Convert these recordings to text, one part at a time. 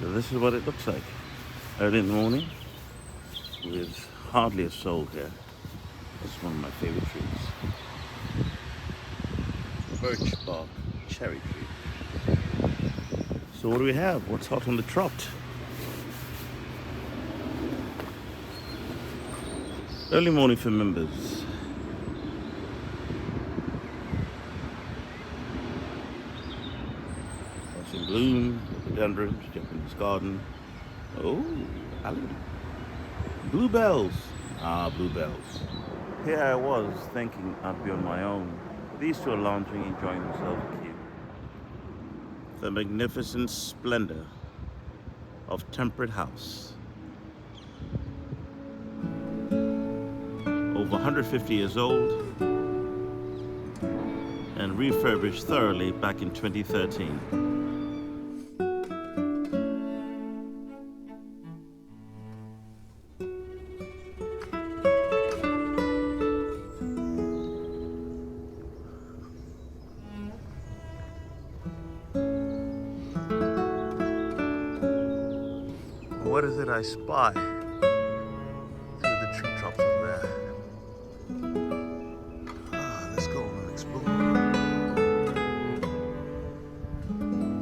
So this is what it looks like early in the morning with hardly a soul here. It's one of my favorite trees. Birch bark cherry tree. So what do we have? What's hot on the trot? Early morning for members. That's in bloom, rhododendrons, Japanese garden. Oh, Alan. Bluebells. Ah, bluebells. Here I was thinking I'd be on my own. These two are lounging, enjoying themselves in queue. The magnificent splendor of Temperate House. Over 150 years old and refurbished thoroughly back in 2013. What is it I spy through the treetops over there? Let's go and explore.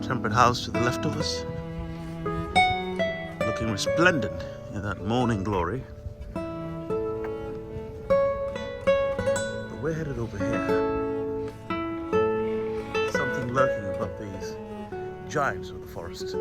Temperate House to the left of us, looking resplendent in that morning glory. But we're headed over here. Something lurking above these giants of the forest.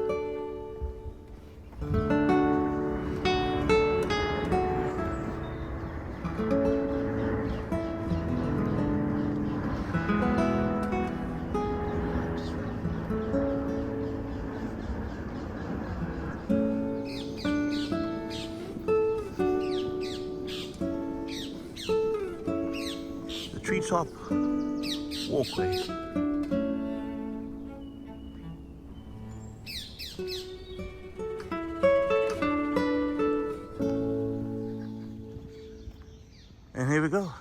Treetop walkway. And here we go.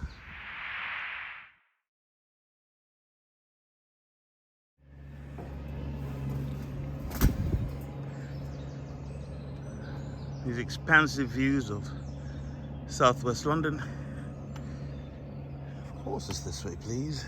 These expansive views of southwest London. Of course, it's this way, please.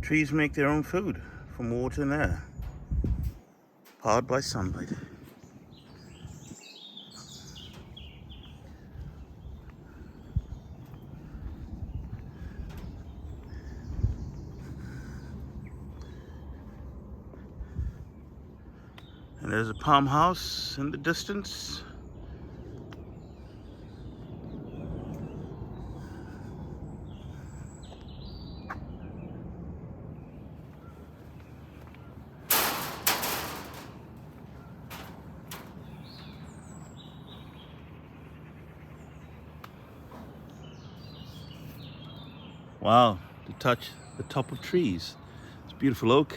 Trees make their own food from water and air, powered by sunlight. And there's a palm house in the distance. Wow, to touch the top of trees. It's beautiful oak.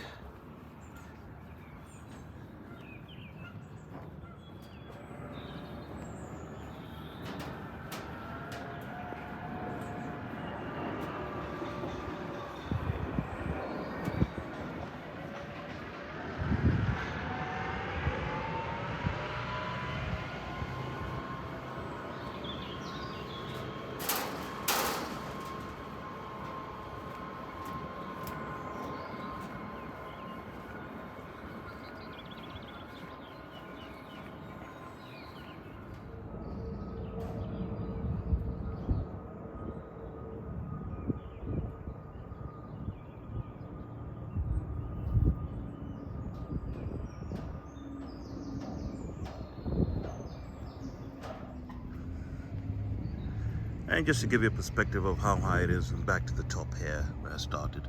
And just to give you a perspective of how high it is, and back to the top here where I started.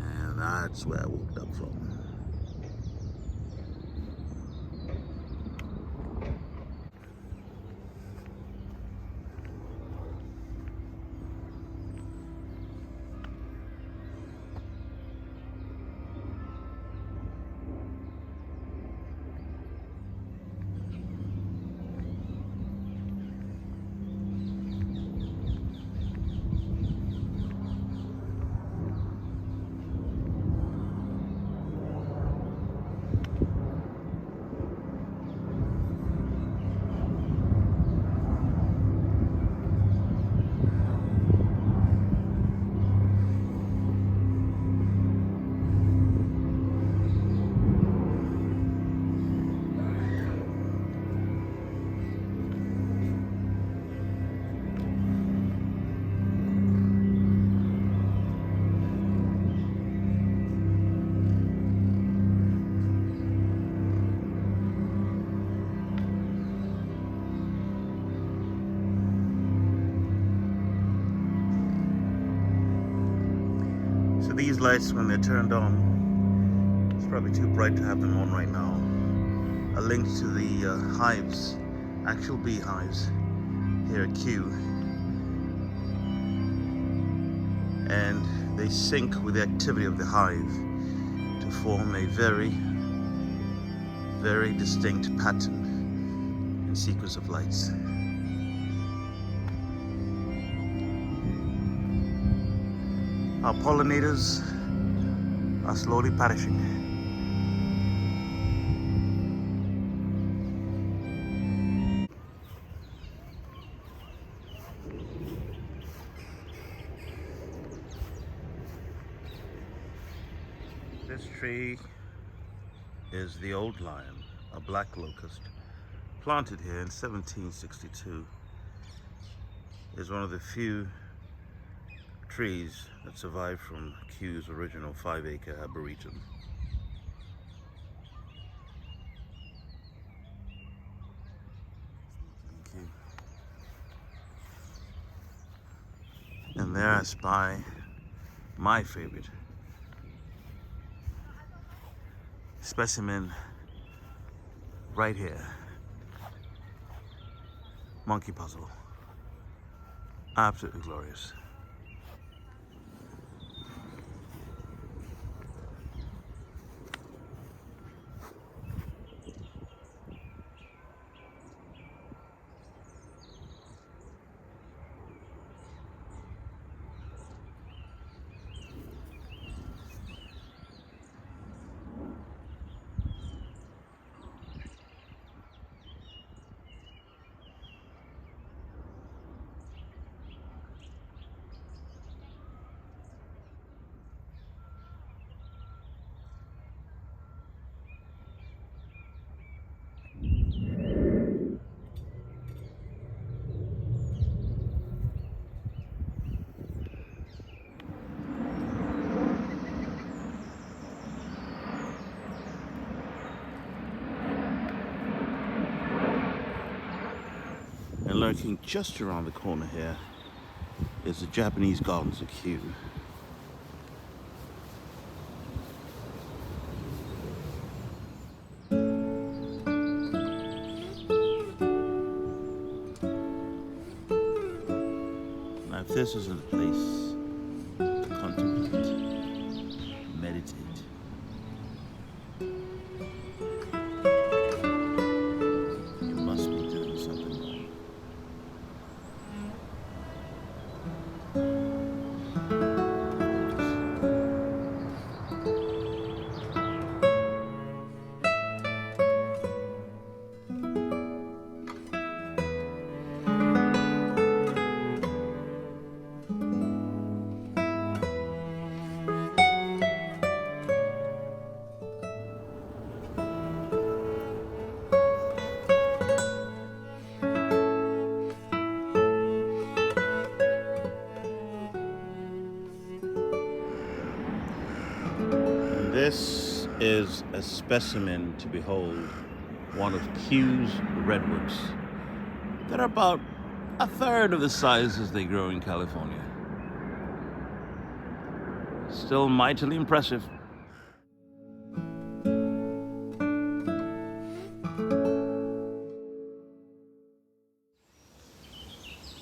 And that's where I walked up from. So these lights, when they're turned on, it's probably too bright to have them on right now, are linked to the hives, actual beehives here at Kew. And they sync with the activity of the hive to form a very, very distinct pattern and sequence of lights. Our pollinators are slowly perishing. This tree is the old lion, a black locust, planted here in 1762. Is one of the few trees that survived from Kew's original 5-acre arboretum. And there I spy my favorite specimen right here. Monkey puzzle. Absolutely glorious. And lurking just around the corner here is the Japanese Gardens of Kew. Now, if this isn't a place to contemplate, meditate, you must be doing something right. This is a specimen to behold, one of Kew's redwoods. There are about a third of the sizes they grow in California. Still mightily impressive.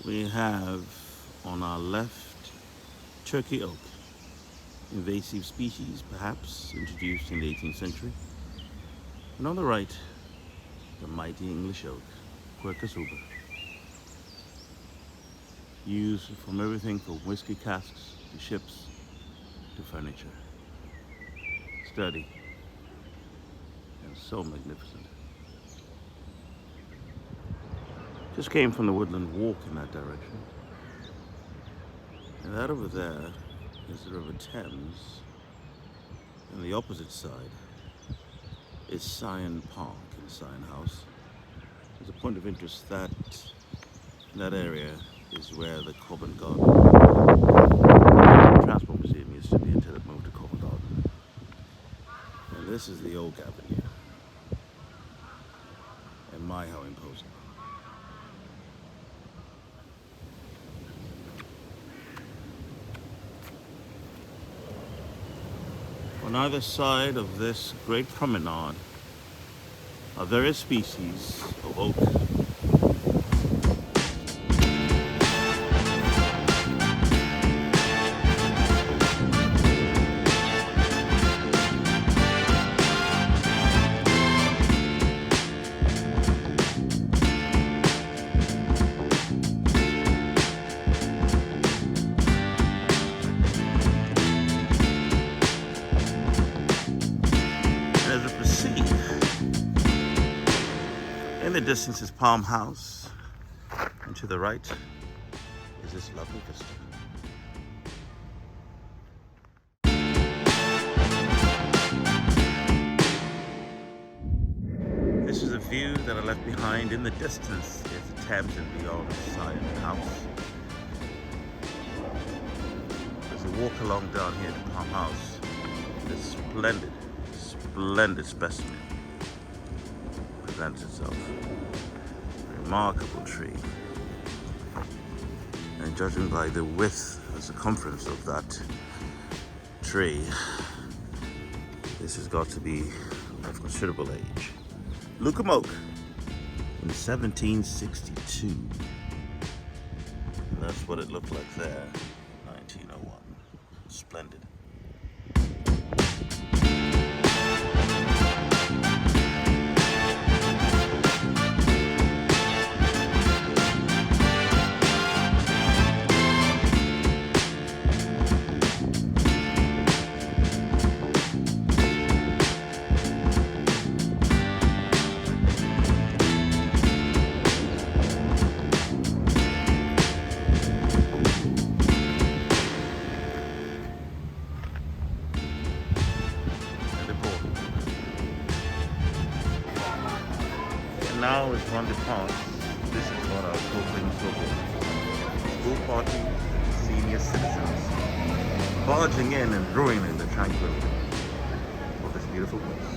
We have on our left Turkey oak, invasive species perhaps introduced in the 18th century. And on the right, the mighty English oak, Quercus uber, used from everything from whiskey casks to ships to furniture. Sturdy and so magnificent. Just came from the woodland walk in that direction. And that over there is the River Thames. And the opposite side is Scion Park and Scion House. As a point of interest, that area is where the Covent Garden Transport Museum used to be until it moved to Covent Garden. And this is the Oak Avenue. And my, how imposing. On either side of this great promenade are various species of oak. As we proceed, in the distance is Palm House, and to the right is this lovely vista. This is a view that I left behind. In the distance is the Thames and beyond Scion House. As we walk along down here to Palm House, this splendid specimen presents itself. Remarkable tree. And judging by the width and circumference of that tree, this has got to be of considerable age. Lukum Oak in 1762. And that's what it looked like there, 1901. Splendid. Now is Run the Park. This is what our opening school party, senior citizens barging in and ruining the tranquility of this beautiful place.